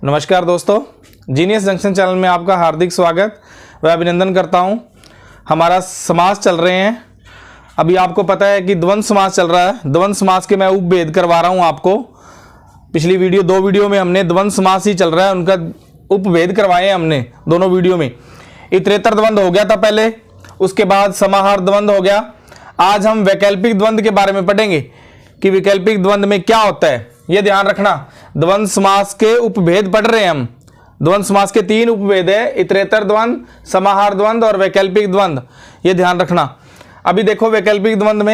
नमस्कार दोस्तों, genius junction channel में आपका हार्दिक स्वागत व अभिनंदन करता हूं। हमारा समास चल रहे हैं। अभी आपको पता है कि द्वंद्व समास चल रहा है। द्वंद्व समास के मैं उपभेद करवा रहा हूं आपको। पिछली दो वीडियो में हमने द्वंद्व समास ही चल रहा है, उनका उपभेद करवाए हैं हमने दोनों वीडियो में। इतरेतर द्वंद्व हो गया था पहले, उसके बाद समाहार द्वंद्व हो गया। आज हम वैकल्पिक द्वंद्व के बारे में पढ़ेंगे कि वैकल्पिक द्वंद्व में क्या होता है। यह ध्यान रखना, द्वंद्व समास के उपभेद पढ़ रहे हैं हम। द्वंद्व समास के 3 उपभेद है, इतरेतर द्वंद्व, समाहार द्वंद्व और वैकल्पिक द्वंद्व। यह ध्यान रखना। अभी देखो वैकल्पिक द्वंद्व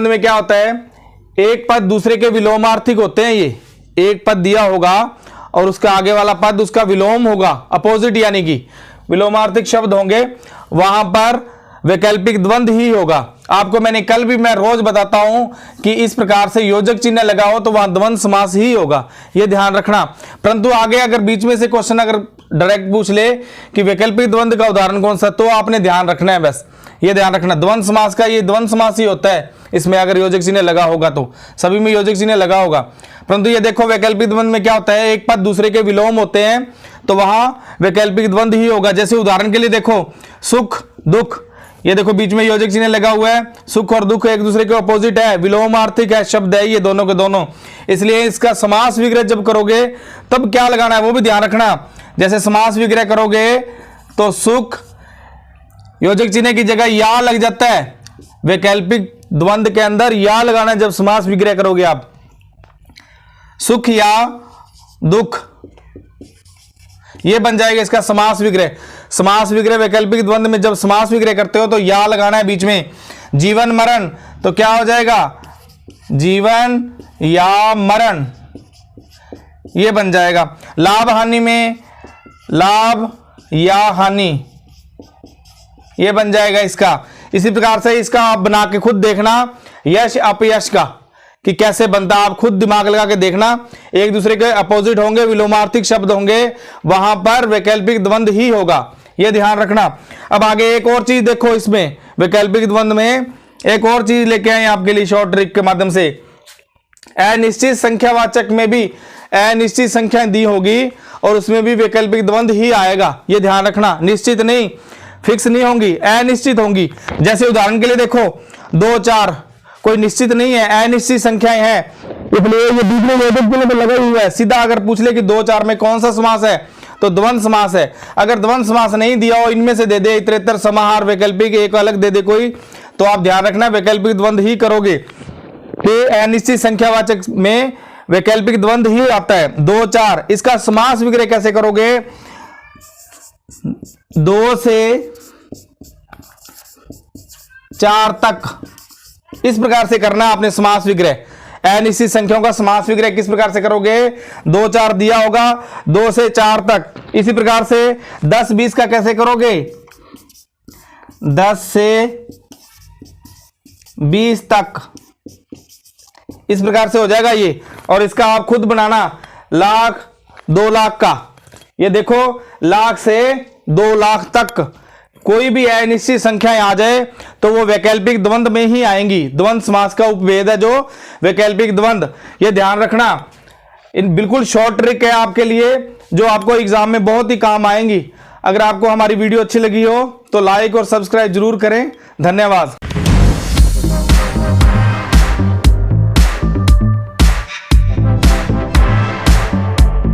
में क्या होता है, एक पद दूसरे के विलोमार्थिक होते हैं। ये एक पद दिया होगा और उसका आगे वाला पद उसका विलोम होगा, अपोजिट यानी कि विलोमार्थिक शब्द होंगे, वहां पर वैकल्पिक द्वंद्व ही होगा। आपको मैं रोज बताता हूं कि इस प्रकार से योजक चिन्ह लगाओ तो वहां द्वंद्व समास ही होगा, यह ध्यान रखना। परंतु आगे अगर बीच में से क्वेश्चन अगर डायरेक्ट पूछ ले कि वैकल्पिक द्वंद्व का उदाहरण कौन सा, तो आपने ध्यान रखना है। बस ये ध्यान रखना, द्वंद्व समास का ये द्वंद्व समास ही होता है। इसमें अगर योजक चिन्ह लगा होगा तो सभी में योजक चिन्ह लगा होगा। परंतु ये देखो वैकल्पिक द्वंद्व में क्या होता है, एक पद दूसरे के विलोम होते हैं तो वहां वैकल्पिक द्वंद्व ही होगा। जैसे उदाहरण के लिए देखो सुख दुख, ये देखो बीच में योजक चिन्ह लगा हुआ है। सुख और दुख एक दूसरे के अपोजिट है, विलोमार्थिक है, शब्द है ये दोनों के दोनों। इसलिए इसका समास विग्रह जब करोगे तब क्या लगाना है वो भी ध्यान रखना। जैसे समास विग्रह करोगे तो सुख योजक चिन्ह की जगह या लग जाता है। वैकल्पिक द्वंद्व के अंदर या लगाना जब समास विग्रह करोगे आप, सुख या दुख, ये बन जाएगा इसका समास विग्रह। समास विग्रह वैकल्पिक द्वंद्व में जब समास विग्रह करते हो तो या लगाना है बीच में। जीवन मरण तो क्या हो जाएगा, जीवन या मरण, ये बन जाएगा। लाभ हानि में लाभ या हानि, ये बन जाएगा इसका। इसी प्रकार से इसका आप बना के खुद देखना, यश अपयश का कि कैसे बनता, आप खुद दिमाग लगा के देखना। एक दूसरे के अपोजिट होंगे, विलोमार्थिक शब्द होंगे, वहां पर वैकल्पिक द्वंद्व ही होगा, यह ध्यान रखना। अब आगे एक और चीज देखो, इसमें वैकल्पिक द्वंद्व में एक और चीज लेके आए आपके लिए शॉर्ट ट्रिक के माध्यम से। अनिश्चित संख्यावाचक में भी अनिश्चित संख्या दी होगी और उसमें भी वैकल्पिक द्वंद्व ही आएगा, यह ध्यान रखना। निश्चित नहीं, फिक्स नहीं होंगी, अनिश्चित होंगी। जैसे उदाहरण के लिए देखो 2 4 कोई निश्चित नहीं है, अनिश्चित संख्याएं हैं, इसलिए ये बीच में योजक चिन्ह पे लगा हुआ है। सीधा अगर पूछ ले कि 2 4 में कौन सा समास है तो द्वंद्व समास है। अगर द्वंद्व समास नहीं दिया हो, इनमें से दे दे, इतरेतर समाहार वैकल्पिक एक अलग दे दे कोई, तो आप ध्यान रखना वैकल्पिक द्वंद्व ही करोगे। कि अनिश्चित संख्यावाचक में वैकल्पिक द्वंद्व ही आता है। 2 4 इसका समास विग्रह कैसे करोगे, 2 से 4 तक इस प्रकार से करना आपने समास विग्रह। अनिश्चित संख्याओं का समास विग्रह किस प्रकार से करोगे, 2 4 दिया होगा, 2 से 4 तक। इसी प्रकार से 10 20 का कैसे करोगे, 10 से 20 तक, इस प्रकार से हो जाएगा ये। और इसका आप खुद बनाना, लाख 2 लाख का, ये देखो लाख से 2 लाख तक कोई भी अनिश्चित संख्याएं आ जाए तो वो वैकल्पिक द्वंद्व में ही आएंगी। द्वंद्व समास का उपभेद है जो वैकल्पिक द्वंद्व, ये ध्यान रखना। इन बिल्कुल शॉर्ट ट्रिक है आपके लिए जो आपको एग्जाम में बहुत ही काम आएंगी। अगर आपको हमारी वीडियो अच्छी लगी हो तो लाइक और सब्सक्राइब जरूर करें। धन्यवाद।